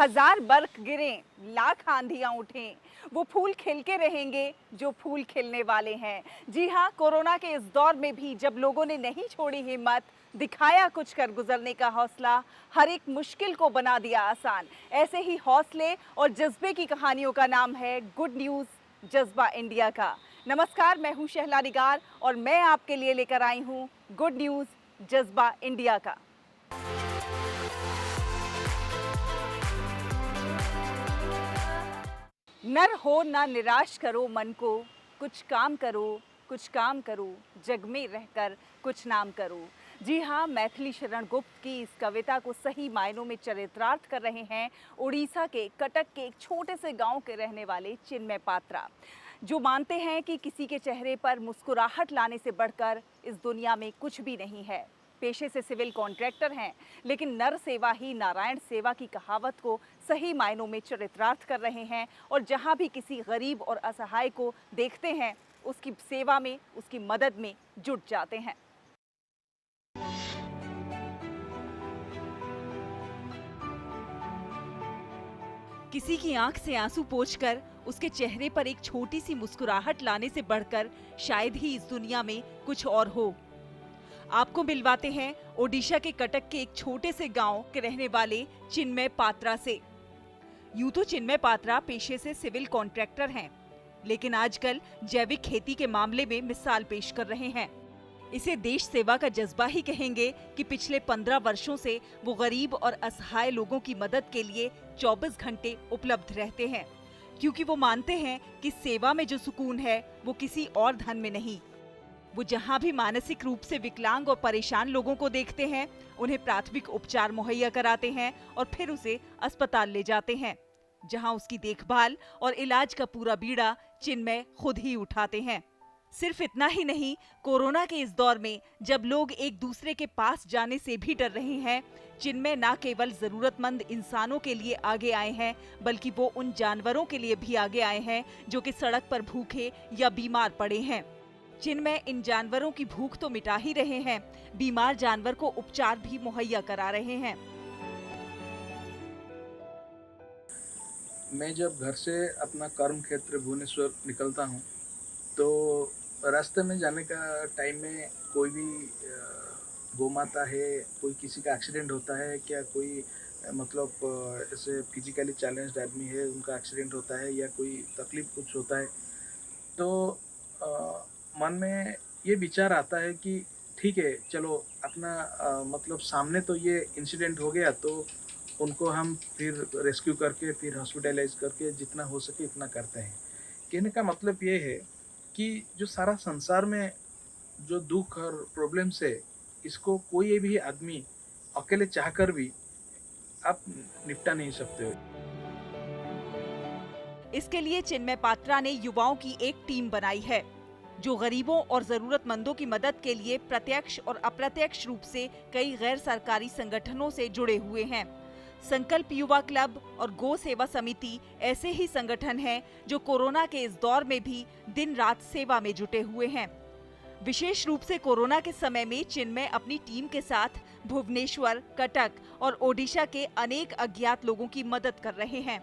1000 बर्फ गिरें, लाख आंधियां उठें, वो फूल खिल के रहेंगे जो फूल खिलने वाले हैं। जी हाँ, कोरोना के इस दौर में भी जब लोगों ने नहीं छोड़ी हिम्मत, दिखाया कुछ कर गुजरने का हौसला, हर एक मुश्किल को बना दिया आसान। ऐसे ही हौसले और जज्बे की कहानियों का नाम है गुड न्यूज़ जज्बा इंडिया का। नमस्कार, मैं हूँ शहला निगार और मैं आपके लिए लेकर आई हूँ गुड न्यूज़ जज्बा इंडिया का। नर हो ना निराश करो मन को, कुछ काम करो, कुछ काम करो, जग में रहकर कुछ नाम करो। जी हाँ, मैथिली शरण गुप्त की इस कविता को सही मायनों में चरितार्थ कर रहे हैं उड़ीसा के कटक के एक छोटे से गांव के रहने वाले चिन्मय पात्रा, जो मानते हैं कि किसी के चेहरे पर मुस्कुराहट लाने से बढ़कर इस दुनिया में कुछ भी नहीं है। पेशे से सिविल कॉन्ट्रैक्टर हैं, लेकिन नर सेवा ही नारायण सेवा की कहावत को सही मायनों में चरितार्थ कर रहे हैं और जहां भी किसी गरीब और असहाय को देखते हैं, उसकी सेवा में, उसकी मदद में जुट जाते हैं। किसी की आंख से आंसू पोंछकर उसके चेहरे पर एक छोटी सी मुस्कुराहट लाने से बढ़कर शायद ही इस दुनिया में कुछ और हो। आपको मिलवाते हैं ओडिशा के कटक के एक छोटे से गांव के रहने वाले चिन्मय पात्रा से। यूं तो चिन्मय पात्रा पेशे से सिविल कॉन्ट्रैक्टर हैं, लेकिन आजकल जैविक खेती के मामले में मिसाल पेश कर रहे हैं। इसे देश सेवा का जज्बा ही कहेंगे कि पिछले 15 वर्षों से वो गरीब और असहाय लोगों की मदद के लिए 24 घंटे उपलब्ध रहते हैं, क्योंकि वो मानते हैं कि सेवा में जो सुकून है वो किसी और धन में नहीं। वो जहां भी मानसिक रूप से विकलांग और परेशान लोगों को देखते हैं, उन्हें प्राथमिक उपचार मुहैया कराते हैं और फिर उसे अस्पताल ले जाते हैं, जहां उसकी देखभाल और इलाज का पूरा बीड़ा चिन्मय खुद ही उठाते हैं। सिर्फ इतना ही नहीं, कोरोना के इस दौर में जब लोग एक दूसरे के पास जाने से भी डर रहे हैं, चिन्मय न केवल जरूरतमंद इंसानों के लिए आगे आए हैं, बल्कि वो उन जानवरों के लिए भी आगे आए हैं जो कि सड़क पर भूखे या बीमार पड़े हैं। चिन्मय इन जानवरों की भूख तो मिटा ही रहे हैं, बीमार जानवर को उपचार भी मुहैया करा रहे हैं। मैं जब घर से अपना कर्म क्षेत्र भुवनेश्वर निकलता हूँ, तो रास्ते में जाने का टाइम में कोई भी गौ माता है, कोई किसी का एक्सीडेंट होता है, क्या कोई मतलब ऐसे फिजिकली चैलेंज्ड आदमी है, उनका एक्सीडेंट होता है या कोई तकलीफ कुछ होता है, तो मन में ये विचार आता है कि ठीक है, चलो अपना मतलब सामने तो ये इंसिडेंट हो गया, तो उनको हम फिर रेस्क्यू करके फिर हॉस्पिटलाइज करके जितना हो सके इतना करते हैं। कहने का मतलब ये है कि जो सारा संसार में जो दुख और प्रॉब्लम्स है, इसको कोई भी आदमी अकेले चाहकर भी आप निपटा नहीं सकते हो। इसके लिए चिन्मय पात्रा ने युवाओं की एक टीम बनाई है, जो गरीबों और जरूरतमंदों की मदद के लिए प्रत्यक्ष और अप्रत्यक्ष रूप से कई गैर सरकारी संगठनों से जुड़े हुए हैं। संकल्प युवा क्लब और गो सेवा समिति ऐसे ही संगठन हैं जो कोरोना के इस दौर में भी दिन रात सेवा में जुटे हुए हैं। विशेष रूप से कोरोना के समय में चिन्मय अपनी टीम के साथ भुवनेश्वर, कटक और ओडिशा के अनेक अज्ञात लोगों की मदद कर रहे हैं।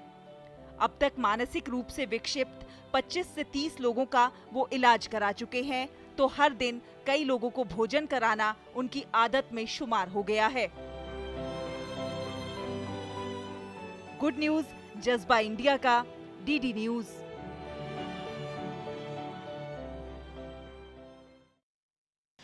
अब तक मानसिक रूप से विक्षिप्त 25 से 30 लोगों का वो इलाज करा चुके हैं, तो हर दिन कई लोगों को भोजन कराना उनकी आदत में शुमार हो गया है। गुड न्यूज़ जज्बा इंडिया का, डीडी न्यूज़।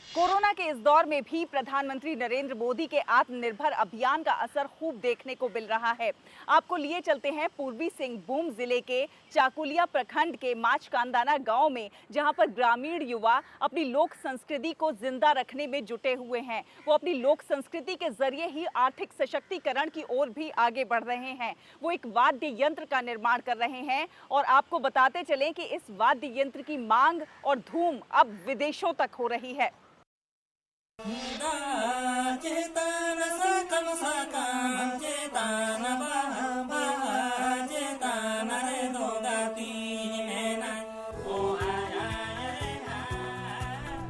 कोरोना के इस दौर में भी प्रधानमंत्री नरेंद्र मोदी के आत्मनिर्भर अभियान का असर खूब देखने को मिल रहा है। आपको लिए चलते हैं पूर्वी सिंहभूम जिले के चाकुलिया प्रखंड के माचकांदाना गांव में, जहां पर ग्रामीण युवा अपनी लोक संस्कृति को जिंदा रखने में जुटे हुए हैं। वो अपनी लोक संस्कृति के जरिए ही आर्थिक सशक्तिकरण की ओर भी आगे बढ़ रहे हैं। वो एक वाद्य यंत्र का निर्माण कर रहे हैं और आपको बताते चलें कि इस वाद्य यंत्र की मांग और धूम अब विदेशों तक हो रही है।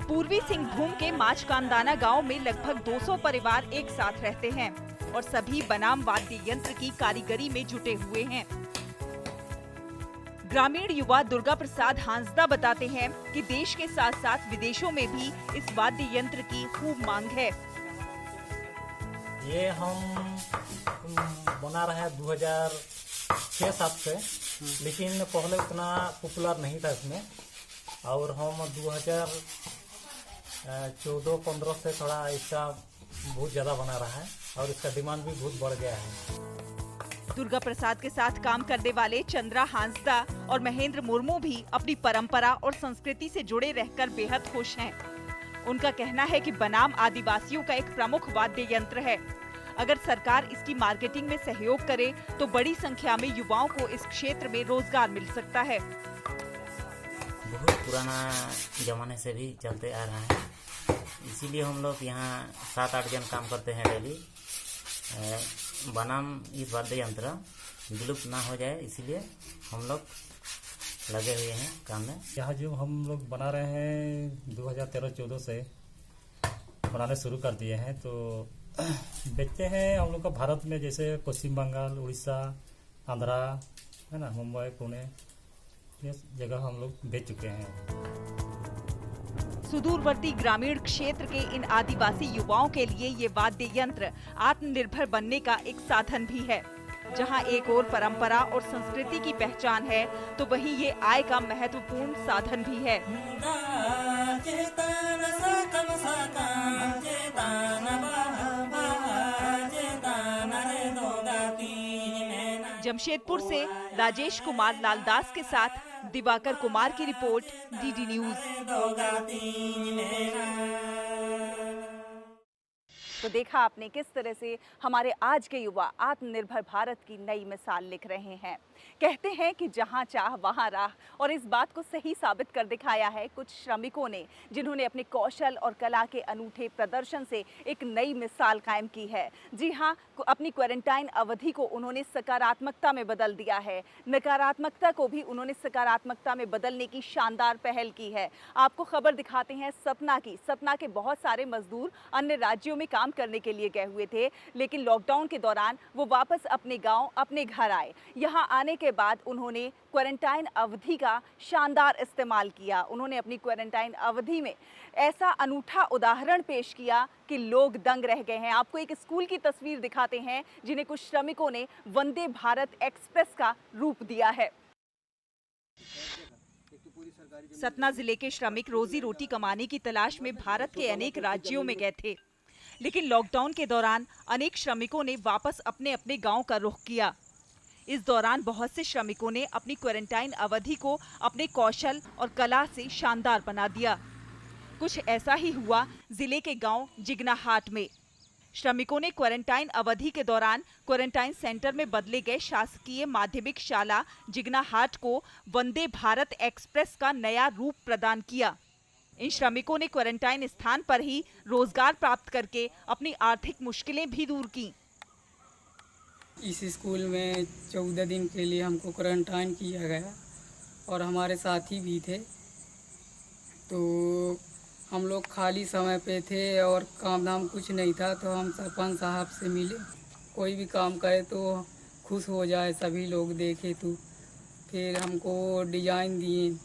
पूर्वी सिंहभूम के माचकांदाना गांव में लगभग 200 परिवार एक साथ रहते हैं और सभी बनाम वाद्य यंत्र की कारीगरी में जुटे हुए हैं। ग्रामीण युवा दुर्गा प्रसाद हांसदा बताते हैं कि देश के साथ साथ विदेशों में भी इस वाद्य यंत्र की खूब मांग है। ये हम बना रहे हैं 2006-07 से, लेकिन पहले उतना पॉपुलर नहीं था इसमें, और हम 2014-15 से थोड़ा इसका बहुत ज़्यादा बना रहा है और इसका डिमांड भी बहुत बढ़ गया है। दुर्गा प्रसाद के साथ काम करने वाले चंद्रा हांसदा और महेंद्र मुर्मू भी अपनी परंपरा और संस्कृति से जुड़े रहकर बेहद खुश हैं। उनका कहना है कि बनाम आदिवासियों का एक प्रमुख वाद्य यंत्र है। अगर सरकार इसकी मार्केटिंग में सहयोग करे तो बड़ी संख्या में युवाओं को इस क्षेत्र में रोजगार मिल सकता है। बहुत पुराना जमाने से भी चलते आ रहा है, इसीलिए हम लोग यहाँ 7-8 जन काम करते हैं डेली। बनाम इस वाद्य यंत्र विलुप्त ना हो जाए, इसीलिए हम लोग लगे हुए हैं काम में। यहाँ जो हम लोग बना रहे हैं 2013-14 से बनाने शुरू कर दिए हैं, तो बेचते हैं हम लोग का भारत में, जैसे पश्चिम बंगाल, उड़ीसा, आंध्रा, है ना, मुंबई, पुणे, ये जगह हम लोग बेच चुके हैं। सुदूरवर्ती ग्रामीण क्षेत्र के इन आदिवासी युवाओं के लिए ये वाद्य यंत्र आत्मनिर्भर बनने का एक साधन भी है। जहां एक ओर परंपरा और संस्कृति की पहचान है, तो वहीं ये आय का महत्वपूर्ण साधन भी है। जमशेदपुर से राजेश कुमार लालदास के साथ दिवाकर कुमार की रिपोर्ट, डीडी न्यूज। तो देखा आपने किस तरह से हमारे आज के युवा आत्मनिर्भर भारत की नई मिसाल लिख रहे हैं। कहते हैं कि जहां चाह वहां राह, और इस बात को सही साबित कर दिखाया है कुछ श्रमिकों ने, जिन्होंने अपने कौशल और कला के अनूठे प्रदर्शन से एक नई मिसाल कायम की है। जी हां, अपनी क्वारंटाइन अवधि को उन्होंने सकारात्मकता में बदल दिया है। नकारात्मकता को भी उन्होंने सकारात्मकता में बदलने की शानदार पहल की है। आपको खबर दिखाते हैं सतना की। सतना के बहुत सारे मजदूर अन्य राज्यों में काम करने के लिए गए हुए थे, लेकिन लॉकडाउन के दौरान वो वापस अपने गांव, अपने घर आए। यहां आने के बाद उन्होंने क्वारंटाइन अवधि का शानदार इस्तेमाल किया। उन्होंने अपनी क्वारंटाइन अवधि में ऐसा अनूठा उदाहरण पेश किया कि लोग दंग रह गए हैं। आपको एक स्कूल की तस्वीर दिखाते हैं, जिन्हें कुछ श्रमिकों ने वंदे भारत एक्सप्रेस का रूप दिया है। सतना जिले के श्रमिक रोजी रोटी कमाने की तलाश में भारत के अनेक राज्यों में गए थे, लेकिन लॉकडाउन के दौरान अनेक श्रमिकों ने वापस अपने अपने गांव का रुख किया। इस दौरान बहुत से श्रमिकों ने अपनी क्वारंटाइन अवधि को अपने कौशल और कला से शानदार बना दिया। कुछ ऐसा ही हुआ जिले के गांव जिगनाहाट में। श्रमिकों ने क्वारंटाइन अवधि के दौरान क्वारंटाइन सेंटर में बदले गए शासकीय माध्यमिक शाला जिगनाहाट को वंदे भारत एक्सप्रेस का नया रूप प्रदान किया। इन श्रमिकों ने क्वारंटाइन स्थान पर ही रोजगार प्राप्त करके अपनी आर्थिक मुश्किलें भी दूर की। इस स्कूल में 14 दिन के लिए हमको क्वारंटाइन किया गया और हमारे साथी भी थे। तो हम लोग खाली समय पे थे और काम धाम कुछ नहीं था, तो हम सरपंच साहब से मिले। कोई भी काम करे तो खुश हो जाए, सभी लोग देखे। तो फिर हमको डिज़ाइन दिए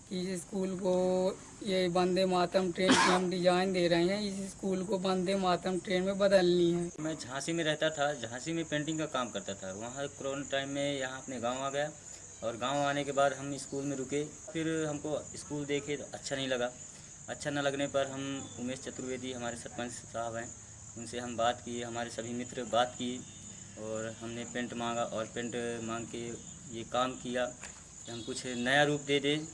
कि इस स्कूल को ये वंदे मातरम ट्रेन की हम डिज़ाइन दे रहे हैं, इस स्कूल को वंदे मातरम ट्रेन में बदलनी है। मैं झांसी में रहता था, झांसी में पेंटिंग का काम करता था। वहाँ क्वारंटाइन में यहाँ अपने गांव आ गया, और गांव आने के बाद हम स्कूल में रुके। फिर हमको स्कूल देखे तो अच्छा नहीं लगा। अच्छा न लगने पर हम उमेश चतुर्वेदी हमारे सरपंच साहब हैं, उनसे हम बात किए, हमारे सभी मित्र बात की, और हमने पेंट मांगा और पेंट मांग के ये काम किया कि हम कुछ नया रूप दे दें।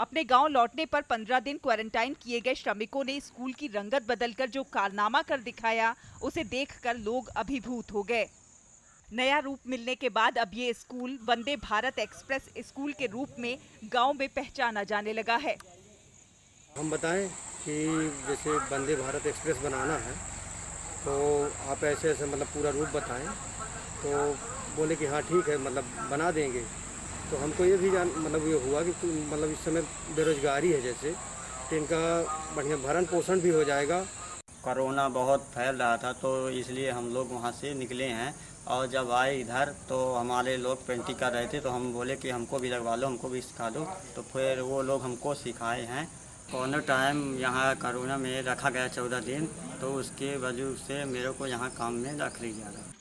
अपने गांव लौटने पर 15 दिन क्वारंटाइन किए गए श्रमिकों ने स्कूल की रंगत बदलकर जो कारनामा कर दिखाया, उसे देखकर लोग अभिभूत हो गए। नया रूप मिलने के बाद अब ये school Vande Bharat express school के रूप में गांव में पहचाना जाने लगा है। हम बताएं कि जैसे वंदे भारत एक्सप्रेस बनाना है, तो आप ऐसे ऐसे मतलब पूरा रूप बताएं। तो बोले कि हाँ ठीक है, मतलब बना देंगे। तो हमको ये भी मतलब ये हुआ कि मतलब इस समय बेरोजगारी है, जैसे तो इनका बढ़िया भरण पोषण भी हो जाएगा। कोरोना बहुत फैल रहा था, तो इसलिए हम लोग वहाँ से निकले हैं। और जब आए इधर तो हमारे लोग पेंटिंग कर रहे थे, तो हम बोले कि हमको भी लगवा लो, हमको भी सिखा दो। तो फिर वो लोग हमको सिखाए हैं। कोरोना टाइम यहाँ कोरोना में रखा गया 14 दिन, तो उसके वजह से मेरे को यहाँ काम में रख लिया गया।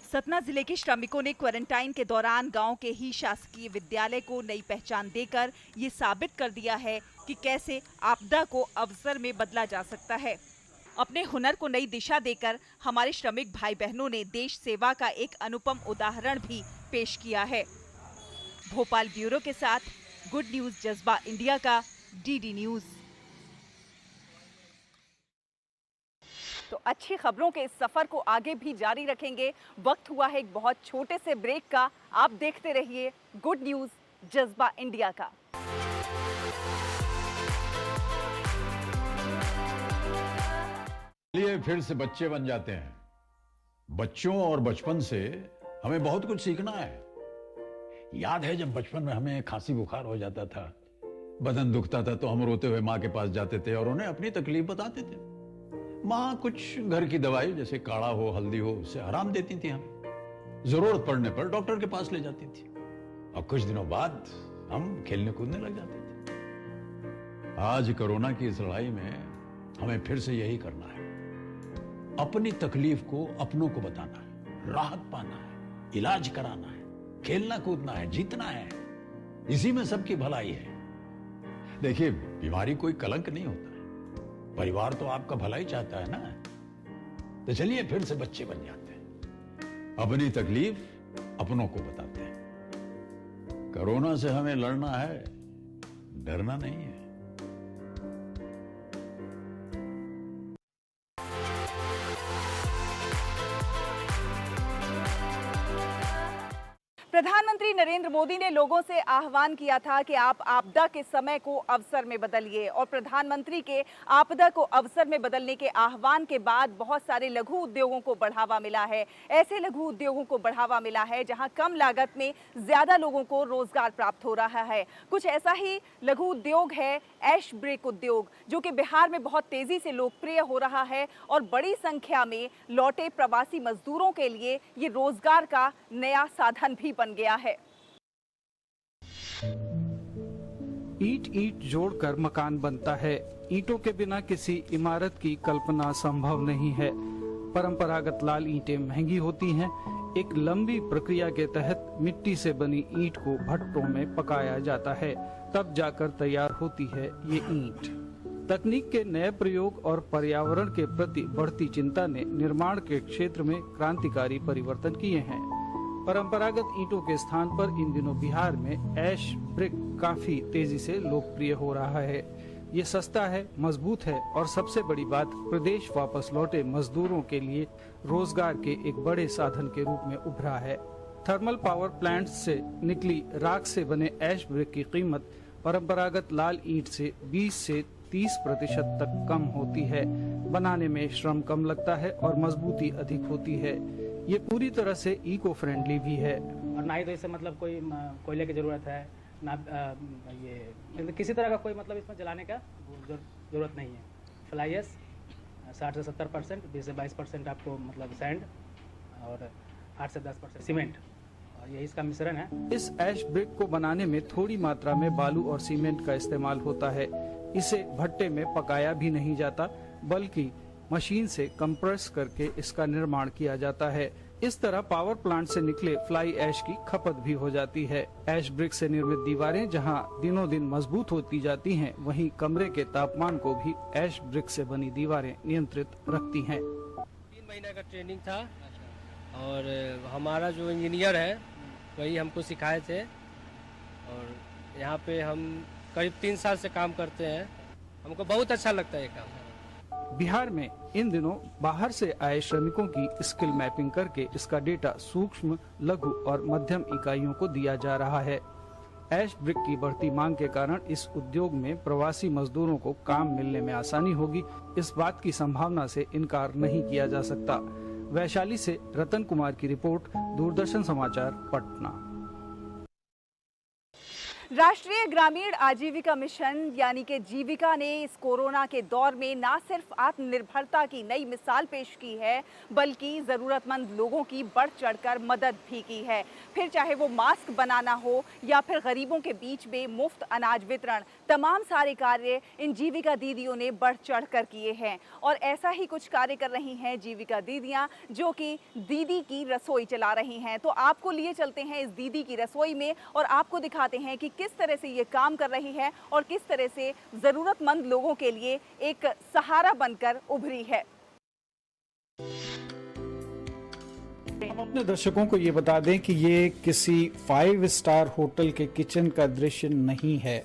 सतना जिले के श्रमिकों ने क्वारंटाइन के दौरान गांव के ही शासकीय विद्यालय को नई पहचान देकर ये साबित कर दिया है कि कैसे आपदा को अवसर में बदला जा सकता है। अपने हुनर को नई दिशा देकर हमारे श्रमिक भाई बहनों ने देश सेवा का एक अनुपम उदाहरण भी पेश किया है। भोपाल ब्यूरो के साथ गुड न्यूज जज्बा इंडिया का डीडी न्यूज। तो अच्छी खबरों के इस सफर को आगे भी जारी रखेंगे। वक्त हुआ है एक बहुत छोटे से ब्रेक का। आप देखते रहिए गुड न्यूज जज्बा इंडिया का। लिए फिर से बच्चे बन जाते हैं। बच्चों और बचपन से हमें बहुत कुछ सीखना है। याद है जब बचपन में हमें खांसी बुखार हो जाता था, बदन दुखता था, तो हम रोते हुए माँ के पास जाते थे और उन्हें अपनी तकलीफ बताते थे। माँ कुछ घर की दवाई जैसे काढ़ा हो, हल्दी हो, उससे आराम देती थी। हमें जरूरत पड़ने पर डॉक्टर के पास ले जाती थी और कुछ दिनों बाद हम खेलने कूदने लग जाते थे। आज कोरोना की इस लड़ाई में हमें फिर से यही करना है। अपनी तकलीफ को अपनों को बताना है, राहत पाना है, इलाज कराना है, खेलना कूदना है, जीतना है। इसी में सबकी भलाई है। देखिए, बीमारी कोई कलंक नहीं होता है। परिवार तो आपका भला ही चाहता है ना। तो चलिए फिर से बच्चे बन जाते हैं, अपनी तकलीफ अपनों को बताते हैं। कोरोना से हमें लड़ना है, डरना नहीं है। प्रधानमंत्री नरेंद्र मोदी ने लोगों से आह्वान किया था कि आप आपदा के समय को अवसर में बदलिए। और प्रधानमंत्री के आपदा को अवसर में बदलने के आह्वान के बाद बहुत सारे लघु उद्योगों को बढ़ावा मिला है। ऐसे लघु उद्योगों को बढ़ावा मिला है जहां कम लागत में ज्यादा लोगों को रोजगार प्राप्त हो रहा है। कुछ ऐसा ही लघु उद्योग है ऐश ब्रिक उद्योग, जो कि बिहार में बहुत तेजी से लोकप्रिय हो रहा है और बड़ी संख्या में लौटे प्रवासी मजदूरों के लिए ये रोजगार का नया साधन भी बन गया है। ईंट ईंट जोड़कर मकान बनता है। ईंटों के बिना किसी इमारत की कल्पना संभव नहीं है। परंपरागत लाल ईंटें महंगी होती हैं। एक लंबी प्रक्रिया के तहत मिट्टी से बनी ईंट को भट्टों में पकाया जाता है, तब जाकर तैयार होती है ये ईंट। तकनीक के नए प्रयोग और पर्यावरण के प्रति बढ़ती चिंता ने निर्माण के क्षेत्र में क्रांतिकारी परिवर्तन किए हैं। परंपरागत ईंटों के स्थान पर इन दिनों बिहार में ऐश ब्रिक काफी तेजी से लोकप्रिय हो रहा है। ये सस्ता है, मजबूत है और सबसे बड़ी बात, प्रदेश वापस लौटे मजदूरों के लिए रोजगार के एक बड़े साधन के रूप में उभरा है। थर्मल पावर प्लांट से निकली राख से बने ऐश ब्रिक की कीमत परंपरागत लाल ईंट से 20 से 30% तक कम होती है। बनाने में श्रम कम लगता है और मजबूती अधिक होती है। ये पूरी तरह से इको फ्रेंडली भी है। और ना ही तो इससे मतलब कोई कोयले की ज़रूरत है, ना ये किसी तरह का कोई मतलब इसमें जलाने का ज़रूरत नहीं है। फ्लाई ऐश 60 से 70%, 20 से 22% आपको मतलब सैंड और 8 से 10% सीमेंट, और यही इसका मिश्रण है। इस ऐश ब्रिक को बनाने में थोड़ी मात्रा में बालू और सीमेंट का इस्तेमाल होता है। इसे भट्टे में पकाया भी नहीं जाता, बल्कि मशीन से कंप्रेस करके इसका निर्माण किया जाता है। इस तरह पावर प्लांट से निकले फ्लाई ऐश की खपत भी हो जाती है। ऐश ब्रिक से निर्मित दीवारें जहां दिनों दिन मजबूत होती जाती हैं, वहीं कमरे के तापमान को भी ऐश ब्रिक से बनी दीवारें नियंत्रित रखती हैं। 3 महीने का ट्रेनिंग था और हमारा जो इंजीनियर है वही हमको सिखाए थे, और यहाँ पे हम करीब 3 साल से काम करते हैं। हमको बहुत अच्छा लगता है ये काम। बिहार में इन दिनों बाहर से आए श्रमिकों की स्किल मैपिंग करके इसका डेटा सूक्ष्म, लघु और मध्यम इकाइयों को दिया जा रहा है। ऐश ब्रिक की बढ़ती मांग के कारण इस उद्योग में प्रवासी मजदूरों को काम मिलने में आसानी होगी। इस बात की संभावना से इनकार नहीं किया जा सकता। वैशाली से रतन कुमार की रिपोर्ट, दूरदर्शन समाचार, पटना। राष्ट्रीय ग्रामीण आजीविका मिशन यानी कि जीविका ने इस कोरोना के दौर में न सिर्फ आत्मनिर्भरता की नई मिसाल पेश की है, बल्कि ज़रूरतमंद लोगों की बढ़ चढ़कर मदद भी की है। फिर चाहे वो मास्क बनाना हो या फिर गरीबों के बीच में मुफ्त अनाज वितरण, तमाम सारे कार्य इन जीविका दीदियों ने बढ़ चढ़कर किए हैं। और ऐसा ही कुछ कार्य कर रही हैं जीविका दीदियाँ, जो कि दीदी की रसोई चला रही हैं। तो आपको लिए चलते हैं इस दीदी की रसोई में और आपको दिखाते हैं कि किस तरह से ये काम कर रही है और किस तरह से जरूरतमंद लोगों के लिए एक सहारा बनकर उभरी है। हम अपने दर्शकों को ये बता दें कि ये किसी 5 स्टार होटल के किचन का दृश्य नहीं है।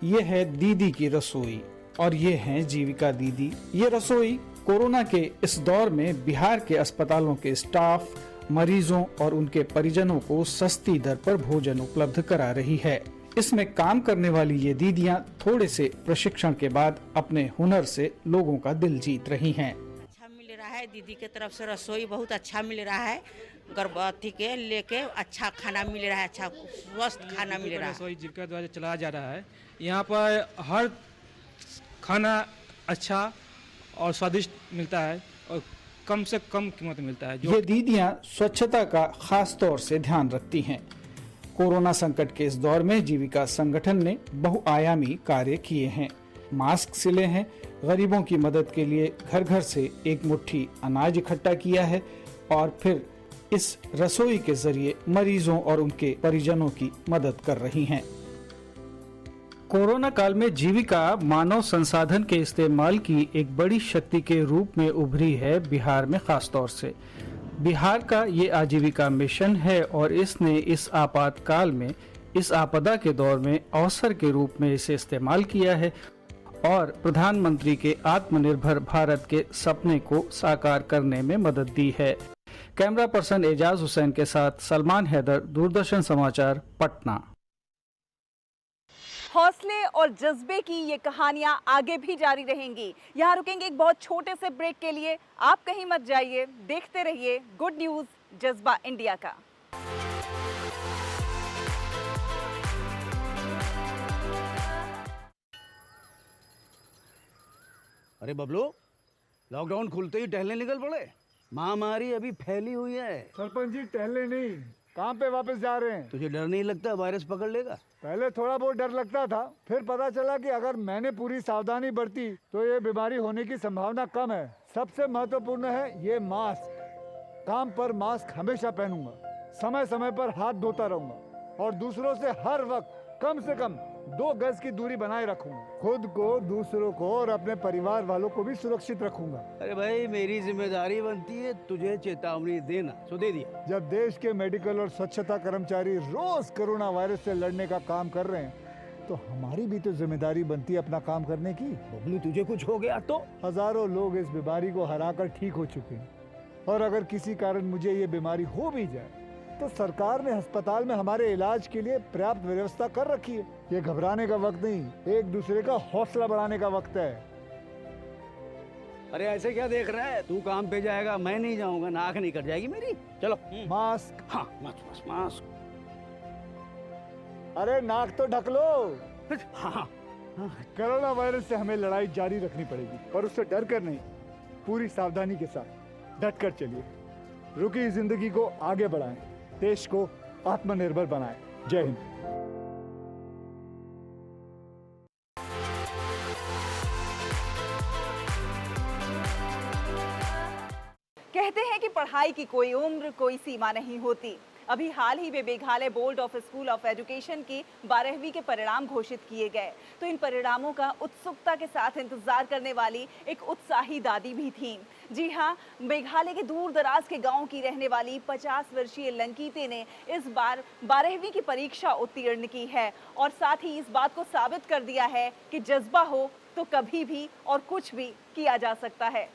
ये है दीदी की रसोई और ये हैं जीविका दीदी। ये रसोई कोरोना के इस दौर में बिहार के अस्पतालों के स्टाफ, मरीजों और उनके परिजनों को सस्ती दर पर भोजन उपलब्ध करा रही है। इसमें काम करने वाली ये दीदियां थोड़े से प्रशिक्षण के बाद अपने हुनर से लोगों का दिल जीत रही हैं। अच्छा मिल रहा है, दीदी के तरफ से रसोई बहुत अच्छा मिल रहा है। गर्भवती के लेके अच्छा खाना मिल रहा है, अच्छा स्वस्थ खाना मिल रहा है। रसोई जीविका द्वारा चलाया जा रहा है। यहाँ पर हर खाना अच्छा और स्वादिष्ट मिलता है और कम से कम कीमत मिलता है। ये दीदियां स्वच्छता का खास तौर से ध्यान रखती हैं। कोरोना संकट के इस दौर में जीविका संगठन ने बहुआयामी कार्य किए हैं। मास्क सिले हैं, गरीबों की मदद के लिए घर घर से एक मुट्ठी अनाज इकट्ठा किया है और फिर इस रसोई के जरिए मरीजों और उनके परिजनों की मदद कर रही हैं। कोरोना काल में जीविका मानव संसाधन के इस्तेमाल की एक बड़ी शक्ति के रूप में उभरी है बिहार में खास तौर से। बिहार का ये आजीविका मिशन है और इसने इस आपातकाल में, इस आपदा के दौर में अवसर के रूप में इसे इस्तेमाल किया है और प्रधानमंत्री के आत्मनिर्भर भारत के सपने को साकार करने में मदद दी है। कैमरा पर्सन एजाज हुसैन के साथ सलमान हैदर, दूरदर्शन समाचार, पटना। हौसले और जज्बे की ये कहानियां आगे भी जारी रहेंगी। यहाँ रुकेंगे एक बहुत छोटे से ब्रेक के लिए। आप कहीं मत जाइए, देखते रहिए गुड न्यूज जज्बा इंडिया का। अरे बबलू, लॉकडाउन खुलते ही टहलने निकल पड़े। महामारी अभी फैली हुई है। सरपंच जी, टहलने नहीं, काम पे वापस जा रहे हैं। तुझे डर नहीं लगता वायरस पकड़ लेगा? पहले थोड़ा बहुत डर लगता था, फिर पता चला कि अगर मैंने पूरी सावधानी बरती तो ये बीमारी होने की संभावना कम है। सबसे महत्वपूर्ण है ये मास्क। काम पर मास्क हमेशा पहनूंगा, समय समय पर हाथ धोता रहूंगा और दूसरों से हर वक्त कम से कम 2 गज की दूरी बनाए रखूंगा। खुद को, दूसरों को और अपने परिवार वालों को भी सुरक्षित रखूंगा। अरे भाई, मेरी जिम्मेदारी बनती है तुझे चेतावनी देना, तो दे दिया। जब देश के मेडिकल और स्वच्छता कर्मचारी रोज कोरोना वायरस से लड़ने का काम कर रहे हैं, तो हमारी भी तो जिम्मेदारी बनती है अपना काम करने की। बबलू, तुझे कुछ हो गया तो? हजारों लोग इस बीमारी को हराकर ठीक हो चुके हैं और अगर किसी कारण मुझे ये बीमारी हो भी जाए तो सरकार ने अस्पताल में हमारे इलाज के लिए पर्याप्त व्यवस्था कर रखी है। ये घबराने का वक्त नहीं, एक दूसरे का हौसला बढ़ाने का वक्त है। अरे ऐसे क्या देख रहा है? तू काम पे जाएगा, मैं नहीं जाऊंगा, नाक नहीं कट जाएगी मेरी। चलो। मास्क। हाँ, मास्क मास्क। अरे नाक तो ढक लो। हाँ। कोरोना वायरस से हमें लड़ाई जारी रखनी पड़ेगी और उससे डर कर नहीं, पूरी सावधानी के साथ डट कर चलिए। रुकी जिंदगी को आगे बढ़ाएं, देश को आत्मनिर्भर बनाएं। जय हिंद। कहते हैं कि पढ़ाई की कोई उम्र, कोई सीमा नहीं होती। अभी हाल ही में Meghalaya board of school of education की 12वीं के परिणाम घोषित किए गए। तो इन परिणामों का उत्सुकता के साथ इंतजार करने वाली एक उत्साही दादी भी थीं। जी हाँ, मेघालय के दूर दराज के गांव की रहने वाली 50 वर्षीय लंकीते ने इस बार 12वीं की परीक्षा उत्तीर्ण की है और साथ ही इस बात को साबित कर दिया है कि जज्बा हो तो कभी भी और कुछ भी किया जा सकता है।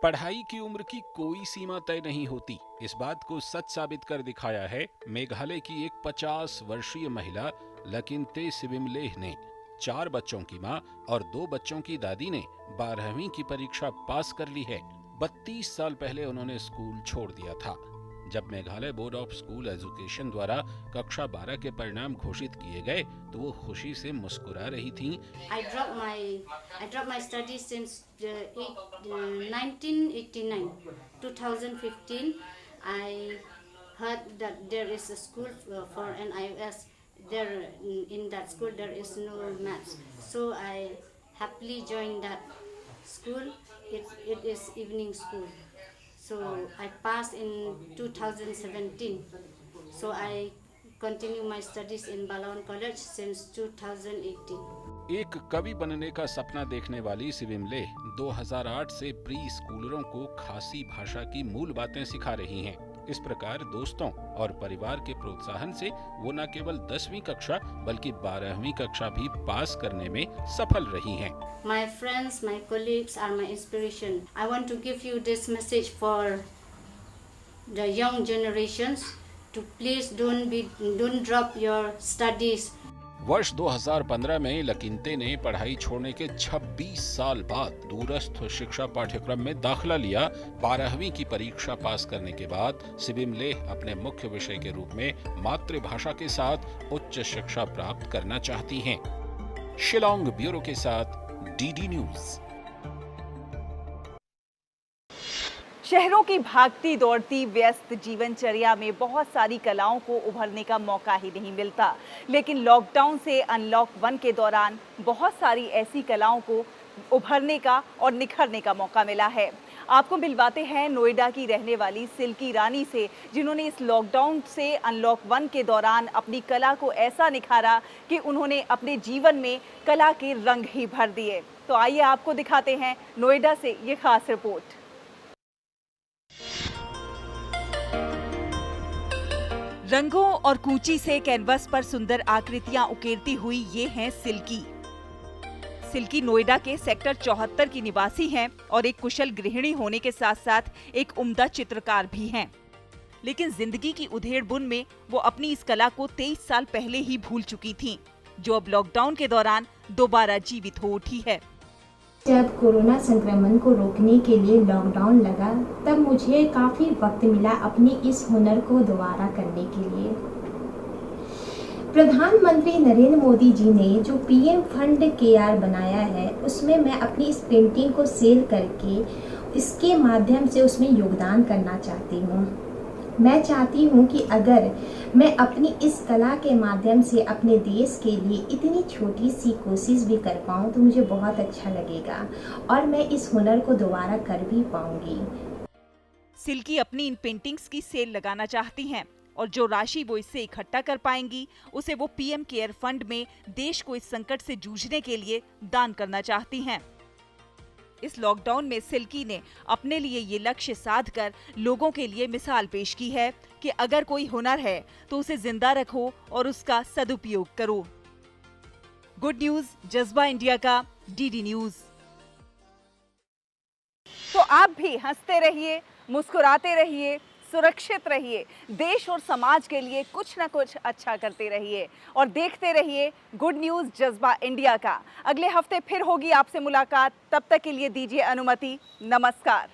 पढ़ाई की उम्र की कोई सीमा तय नहीं होती, इस बात को सच साबित कर दिखाया है मेघालय की एक 50 वर्षीय महिला लकिनते सिविमलेह ने। 4 बच्चों की मां और 2 बच्चों की दादी ने 12वीं की परीक्षा पास कर ली है। 32 साल पहले उन्होंने स्कूल छोड़ दिया था। जब Meghalaya board of school education द्वारा कक्षा 12 के परिणाम घोषित किए गए तो वो खुशी से मुस्कुरा रही थीं। I dropped my studies since 1989, 2015. I heard that there is a school for NIOS. There in that school there is no maths, so I happily joined that school. It is evening school. So I passed in 2017. So I continue my studies in Balawan College since 2018. एक कवि बनने का सपना देखने वाली सिविमलेह 2008 से pre स्कूलरों को खासी भाषा की मूल बातें सिखा रही हैं। इस प्रकार दोस्तों और परिवार के प्रोत्साहन से वो न केवल 10वीं कक्षा बल्कि 12वीं कक्षा भी पास करने में सफल रही हैं। My friends, my colleagues are my inspiration. I want to give you this message for the young generations to please don't drop your studies. वर्ष 2015 में लकिन्ते ने पढ़ाई छोड़ने के 26 साल बाद दूरस्थ शिक्षा पाठ्यक्रम में दाखिला लिया। 12वीं की परीक्षा पास करने के बाद सिविमलेह अपने मुख्य विषय के रूप में मातृभाषा के साथ उच्च शिक्षा प्राप्त करना चाहती हैं। शिलोंग ब्यूरो के साथ डीडी न्यूज। शहरों की भागती दौड़ती व्यस्त जीवनचर्या में बहुत सारी कलाओं को उभरने का मौका ही नहीं मिलता, लेकिन लॉकडाउन से अनलॉक 1 के दौरान बहुत सारी ऐसी कलाओं को उभरने का और निखरने का मौका मिला है। आपको मिलवाते हैं नोएडा की रहने वाली सिल्की रानी से, जिन्होंने इस लॉकडाउन से अनलॉक 1 के दौरान अपनी कला को ऐसा निखारा कि उन्होंने अपने जीवन में कला के रंग ही भर दिए। तो आइए आपको दिखाते हैं नोएडा से ये खास रिपोर्ट। रंगों और कूची से कैनवस पर सुंदर आकृतियां उकेरती हुई ये हैं सिल्की। सिल्की नोएडा के सेक्टर 74 की निवासी हैं और एक कुशल गृहिणी होने के साथ साथ एक उम्दा चित्रकार भी हैं। लेकिन जिंदगी की उधेड़-बुन में वो अपनी इस कला को 23 साल पहले ही भूल चुकी थीं, जो अब लॉकडाउन के दौरान दोबारा जीवित हो उठी है। जब कोरोना संक्रमण को रोकने के लिए लॉकडाउन लगा, तब मुझे काफ़ी वक्त मिला अपने इस हुनर को दोबारा करने के लिए। प्रधानमंत्री नरेंद्र मोदी जी ने जो पीएम फंड केआर बनाया है, उसमें मैं अपनी इस पेंटिंग को सेल करके इसके माध्यम से उसमें योगदान करना चाहती हूँ। मैं चाहती हूँ कि अगर मैं अपनी इस कला के माध्यम से अपने देश के लिए इतनी छोटी सी कोशिश भी कर पाऊँ तो मुझे बहुत अच्छा लगेगा और मैं इस हुनर को दोबारा कर भी पाऊंगी। सिल्की अपनी इन पेंटिंग्स की सेल लगाना चाहती हैं और जो राशि वो इससे इकट्ठा कर पाएंगी उसे वो पीएम केयर फंड में देश को इस संकट से जूझने के लिए दान करना चाहती हैं। इस लॉकडाउन में सिल्की ने अपने लिए ये लक्ष्य साध कर लोगों के लिए मिसाल पेश की है कि अगर कोई हुनर है तो उसे जिंदा रखो और उसका सदुपयोग करो। गुड न्यूज जज्बा इंडिया का डीडी न्यूज। तो आप भी हंसते रहिए, मुस्कुराते रहिए, सुरक्षित रहिए, देश और समाज के लिए कुछ न कुछ अच्छा करते रहिए और देखते रहिए गुड न्यूज जज्बा इंडिया का। अगले हफ्ते फिर होगी आपसे मुलाकात, तब तक के लिए दीजिए अनुमति। नमस्कार।